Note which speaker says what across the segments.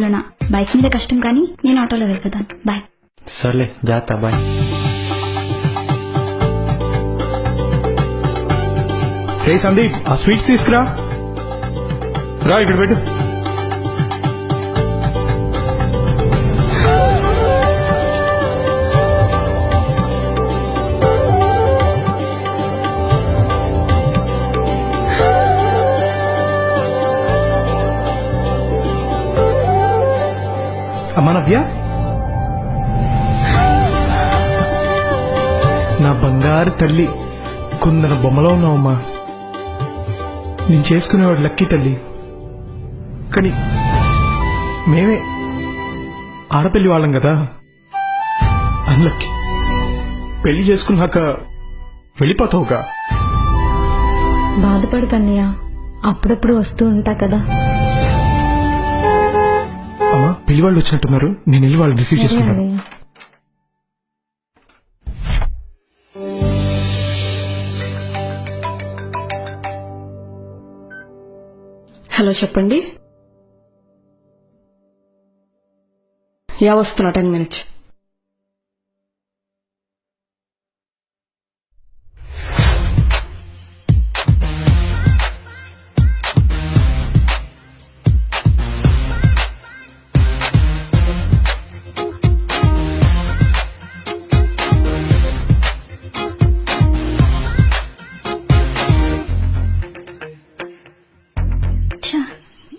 Speaker 1: లోనా బైక్ మీద కష్టం కానీ నేను ఆటోలో వెళ్ళిపోతాను. బాయ్.
Speaker 2: సర్లే జాగ్రత్త. బాయ్.
Speaker 3: రే సందీప్, ఆ స్వీట్స్ తీసుకురా. రా ఇక్కడ పెట్టు. అమ్మా నవ్య, నా బంగారు తల్లి, కుందన బొమ్మలో ఉన్నావమ్మా. నేను చేసుకునేవాడు లక్కీ తల్లి, కానీ మేమే ఆడపిల్లి వాళ్ళం కదా, అన్లక్కీ. పెళ్లి చేసుకున్నాక వెళ్ళిపోతావుగా.
Speaker 4: బాధపడకన్నయ్య, అప్పుడప్పుడు వస్తూ ఉంటా కదా.
Speaker 3: అమ్మా పెళ్లి వాళ్ళు వచ్చినట్టున్నారు, నేను వెళ్ళి వాళ్ళని రిసీవ్ చేసుకుంటాను.
Speaker 4: అన్నయ్య.
Speaker 5: హలో చెప్పండి. వస్తున్నా 10 minutes.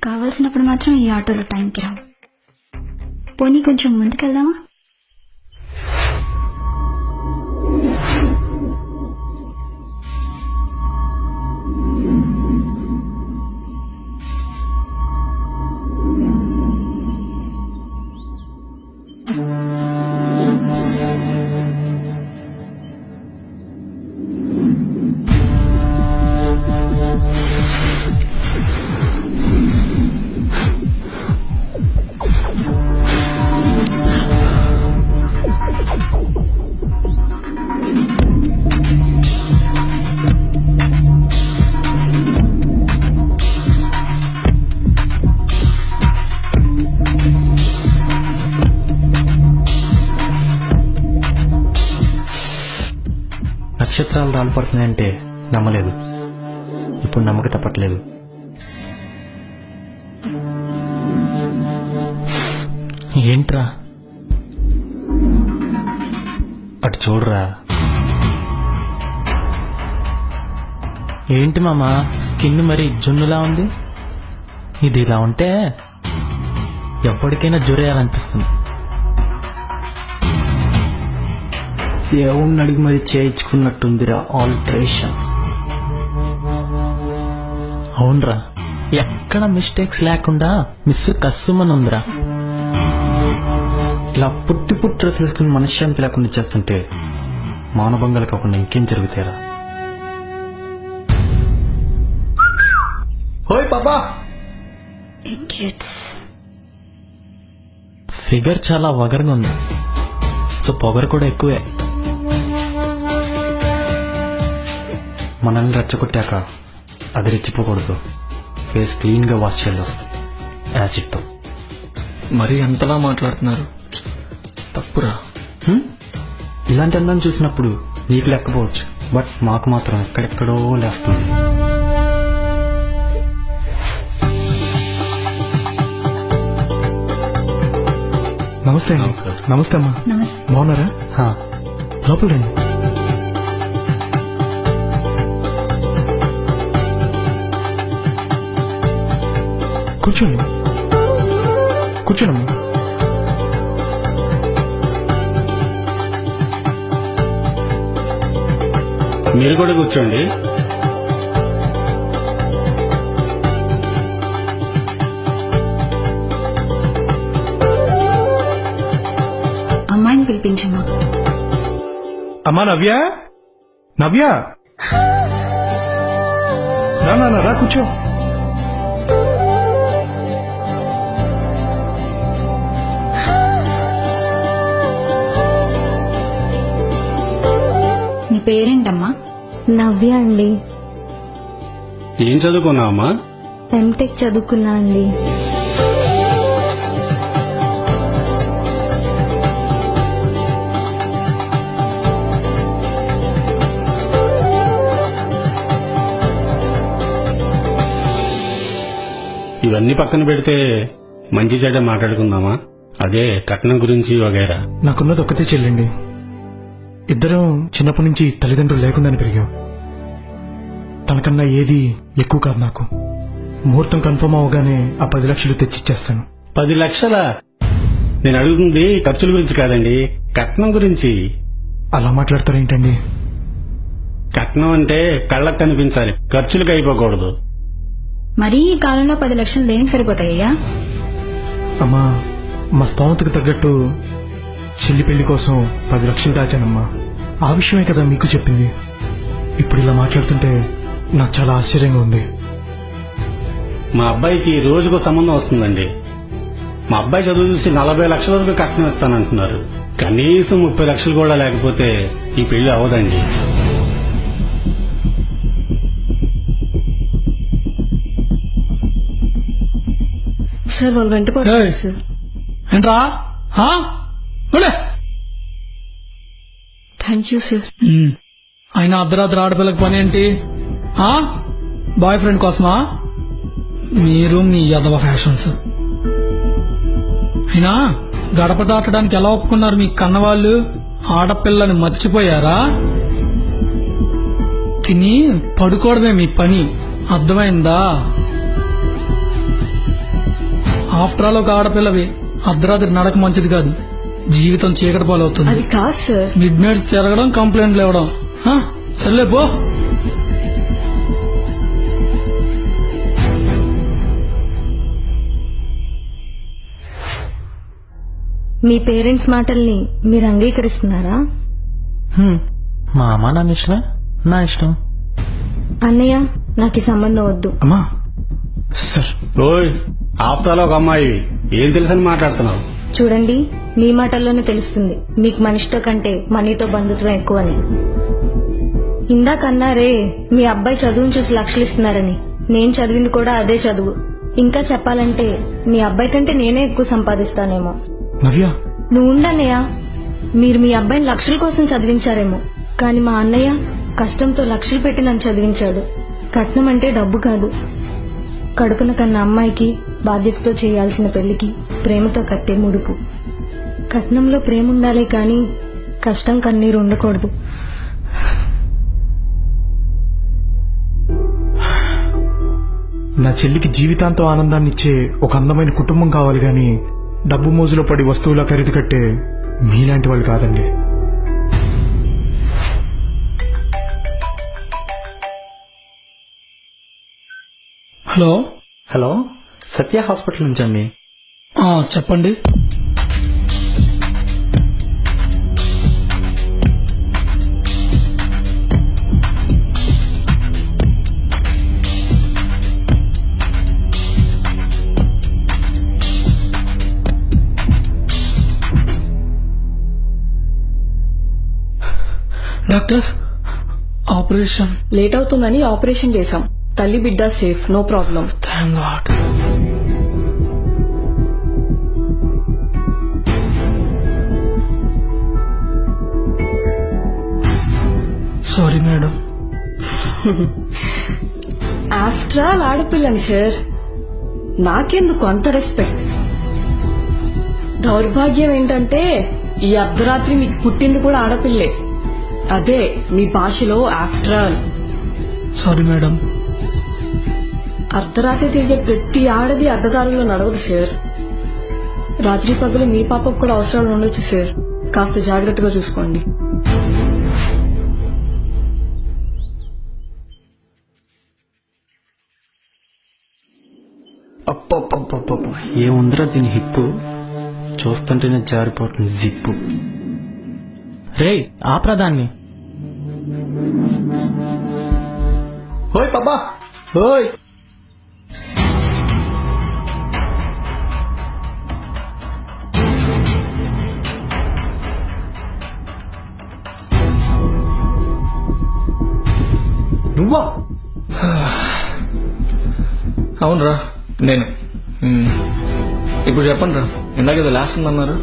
Speaker 1: కావాల్సినప్పుడు మాత్రం ఈ ఆటోలో టైంకి రావు. పోనీ కొంచెం ముందుకెళ్దామా?
Speaker 2: నక్షత్రాలు రాలిపడుతున్నాయంటే నమ్మలేదు, ఇప్పుడు నమ్మక తప్పట్లేదు. ఏంట్రా అటు చూడరా. ఏంటి మామా స్కిన్ మరి జున్నులా ఉంది? ఇది ఇలా ఉంటే ఎప్పటికైనా జురేయాలనిపిస్తుంది. దేవుణ్ణి అడిగి మరి చేయించుకున్నట్టుందిరా ఆల్ట్రేషన్. అవునరా, ఎక్కడ మిస్టేక్స్ లేకుండా మిస్ కస్సుమని ఉందిరా. ఇలా పుట్టి డ్రెస్ వేసుకుని మనశ్శాంతి లేకుండా చేస్తుంటే మానభంగాలు కాకుండా ఇంకేం జరుగుతారా? హోయ్ పాపా. ఫిగర్ చాలా వగరగా ఉంది, సో పొగరు కూడా ఎక్కువే. మనల్ని రెచ్చగొట్టాక అది రెచ్చిపోకూడదు, ఫేస్ క్లీన్ గా వాష్ చేయాల్సి వస్తుంది యాసిడ్తో.
Speaker 6: మరి అంతలా మాట్లాడుతున్నారు, తప్పురా.
Speaker 2: ఇలాంటి అందం చూసినప్పుడు నీకు లేకపోవచ్చు, బట్ మాకు మాత్రం ఎక్కడెక్కడో లేస్తుంది.
Speaker 3: నమస్తే అండి. నమస్తే అమ్మా.
Speaker 1: నమస్తే.
Speaker 3: బాగున్నారా? లోపల రండి. కూర్చోండి, కూర్చోండమ్మా.
Speaker 7: మీరు కూడా కూర్చోండి.
Speaker 1: అమ్మాయిని పిలిపించమ్మా.
Speaker 3: అమ్మా నవ్య, నవ్య రా కూర్చో.
Speaker 1: నీ పేరేంటమ్మా?
Speaker 4: నవ్య అండి.
Speaker 7: ఏం చదువుకున్నావమ్మా?
Speaker 4: ఎంటెక్ చదువుకున్నా అండి.
Speaker 7: ఇవన్నీ పక్కన పెడితే మంచి చెడ్డ మాట్లాడుకుందామా? అదే కట్నం గురించి వగైరా.
Speaker 3: నాకున్నది ఒక్కతే చెల్లండి. ఇద్దరం చిన్నప్పటి నుంచి తల్లిదండ్రులు లేకుండానే పెరిగాం. తనకన్నా ఏది ఎక్కువ కాదు నాకు. ముహూర్తం కన్ఫర్మ్ అవగానే ఆ 10 లక్షలు తెచ్చిచ్చేస్తాను.
Speaker 7: 10 లక్షలా? నేను అడుగుతుంది ఖర్చుల గురించి కాదండి, కట్నం గురించి.
Speaker 3: అలా మాట్లాడతారేంటండి?
Speaker 7: కట్నం అంటే కళ్ళకు కనిపించాలి, ఖర్చులకు అయిపోకూడదు.
Speaker 1: మరీ ఈ కాలంలో 10 లక్షలు దేనికి సరిపోతాయ్యా?
Speaker 3: అమ్మా, మా స్తోమతకు తగ్గట్టు చెల్లి పెళ్లి కోసం 10 లక్షలు దాచానమ్మా. ఆ విషయమే కదా మీకు చెప్పింది. ఇప్పుడు ఇలా మాట్లాడుతుంటే నాకు చాలా ఆశ్చర్యంగా ఉంది.
Speaker 7: మా అబ్బాయికి రోజుకో సంబంధం వస్తుందండి. మా అబ్బాయి చదువు చూసి 40 లక్షల వరకు కట్నం ఇస్తానంటున్నారు. కనీసం 30 లక్షలు కూడా లేకపోతే ఈ పెళ్లి అవదండి.
Speaker 5: సార్ వాళ్ళు వెంట పడుతున్నారు సార్.
Speaker 8: ఏంట్రా
Speaker 5: థ్యాంక్ యూ సార్.
Speaker 8: ఆయన అర్ధరాత్రి ఆడపిల్లకి పని ఏంటి? బాయ్ ఫ్రెండ్ కోసమా? మీరు మీ యదవ ఫ్యాషన్స్. అయినా గడప దాటడానికి ఎలా ఒప్పుకున్నారు మీ కన్నవాళ్ళు? ఆడపిల్లని మర్చిపోయారా? తిని పడుకోవడమే మీ పని, అర్థమైందా? ఆఫ్టర్ ఆల్ ఒక ఆడపిల్లవి అర్ధరాత్రి నడక మంచిది కాదు, జీవితం చీకటి పాలవుతుంది.
Speaker 5: అది కాదు సార్.
Speaker 8: మిడ్ నైట్స్ తిరగడం, కంప్లైంట్లు ఇవ్వడం. సర్లే పో.
Speaker 4: మీ పేరెంట్స్ మాటల్ని మీరు అంగీకరిస్తున్నారా?
Speaker 2: మా అమ్మ నాన్న ఇష్టమే, నా ఇష్టం.
Speaker 4: అన్నయ్య, నాకు ఈ సంబంధం వద్దు.
Speaker 3: అమ్మా సార్,
Speaker 7: ఓయ్, ఆఫ్టర్ ఆల్ ఒక అమ్మాయి, ఏం తెలుసని మాట్లాడుతున్నావు?
Speaker 4: చూడండి, మీ మాటల్లోనే తెలుస్తుంది మీకు మనిషితో కంటే మనీతో బంధుత్వం ఎక్కువని. ఇందాక అన్నారే మీ అబ్బాయి చదువును చూసి లక్షలు ఇస్తున్నారని. నేను చదివింది కూడా అదే చదువు. ఇంకా చెప్పాలంటే మీ అబ్బాయి కంటే నేనే ఎక్కువ సంపాదిస్తానేమో.
Speaker 3: నవ్య,
Speaker 4: నువ్వు ఉండన్నయ్య. మీరు మీ అబ్బాయిని లక్షల కోసం చదివించారేమో, కానీ మా అన్నయ్య కష్టంతో లక్షలు పెట్టి నన్ను చదివించాడు. కట్నం అంటే డబ్బు కాదు, కడుపున కన్న అమ్మాయికి బాధ్యతతో చేయాల్సిన పెళ్లికి ప్రేమతో కట్టే ముడుపు. కట్నంలో ప్రేమ ఉండాలి కానీ కష్టం కన్నీరు ఉండకూడదు.
Speaker 3: నా చెల్లికి జీవితాంతం ఆనందాన్ని ఇచ్చే ఒక అందమైన కుటుంబం కావాలి గాని డబ్బు మోజులో పడి వస్తువుల ఖరీదు కట్టే మీలాంటి వాళ్ళు కాదండి.
Speaker 8: హలో
Speaker 2: హలో, సత్య హాస్పిటల్ నుంచి అండి.
Speaker 8: చెప్పండి. డాక్టర్, ఆపరేషన్
Speaker 5: లేట్ అవుతుందని ఆపరేషన్ చేశాం. తల్లి బిడ్డ safe, no problem.
Speaker 8: Thank God. Sorry madam.
Speaker 5: After all ఆడపిల్లని సార్, నాకెందుకు అంత రెస్పెక్ట్? దౌర్భాగ్యం ఏంటంటే ఈ అర్ధరాత్రి మీకు పుట్టింది కూడా ఆడపిల్లే. అదే మీ భాషలో ఆఫ్టర్ ఆల్.
Speaker 8: Sorry madam.
Speaker 5: అర్ధరాత్రి తిరిగే ప్రతి ఆడది అడ్డదారుల్లో నడవదు సార్. రాత్రి పగలు మీ పాపకు కూడా అవసరాలు ఉండొచ్చు సార్. కాస్త జాగ్రత్తగా చూసుకోండి.
Speaker 2: అప్ప ఏముందిరా దీని హిప్పు, చూస్తుంటేనే జారిపోతుంది జిప్పు. రే ఆప్రదాన్ని. ఓయ్ పాపా, ఓయ్. నువ్వా?
Speaker 6: అవునరా, నేను. ఇప్పుడు చెప్పండి రా, ఇందాకేదో లాస్ట్ ఉందన్నారు.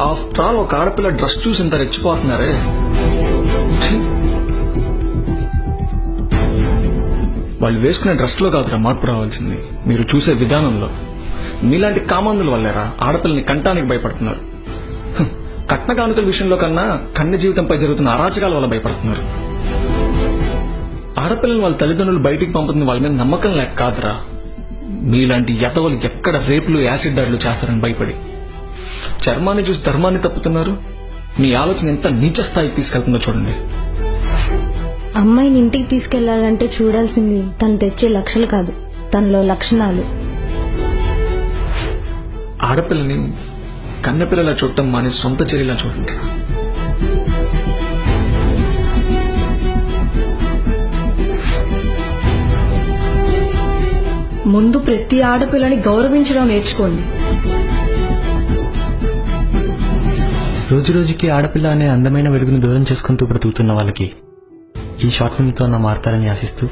Speaker 6: ఆఫ్టర్ ఆల్ ఒక ఆడపిల్ల డ్రెస్ చూసి ఇంత రెచ్చిపోతున్నారే. వాళ్ళు వేసుకునే డ్రెస్లో కాదురా మార్పు రావాల్సింది, మీరు చూసే విధానంలో. మీలాంటి కామాందుల వల్లేరా ఆడపిల్లని కంటానికి భయపడుతున్నారు. కట్న కానుకల విషయంలో కన్నా కన్య జీవితంపై జరుగుతున్న అరాచకాల వల్ల భయపడుతున్నారు. ఆడపిల్లని వాళ్ళ తల్లిదండ్రులు బయటికి పంపుతుంది వాళ్ళ మీద నమ్మకం లేక కాదురా, మీలాంటి ఎటవలు ఎక్కడ రేపులు యాసిడ్ దాడులు చేస్తారని భయపడి. చర్మాన్ని చూసి ధర్మాన్ని తప్పుతున్నారు. మీ ఆలోచన ఎంత నీచ స్థాయికి తీసుకెళ్తుందో చూడండి.
Speaker 4: అమ్మాయిని ఇంటికి తీసుకెళ్లాలంటే చూడాల్సింది తను తెచ్చే లక్షలు కాదు, తనలో లక్షణాలు.
Speaker 6: ఆడపిల్లని కన్నెపిల్లలా చూడటం మాని సొంత చెల్లిలా చూడండి.
Speaker 5: ముందు ప్రతి ఆడపిల్లని గౌరవించడం నేర్చుకోండి.
Speaker 2: రోజు రోజుకి ఆడపిల్ల అనే అందమైన వెలుగును దూరం చేసుకుంటూ బ్రతుకుతున్న వాళ్ళకి ఈ షార్ట్ ఫిల్మ్తో మారతారని ఆశిస్తూ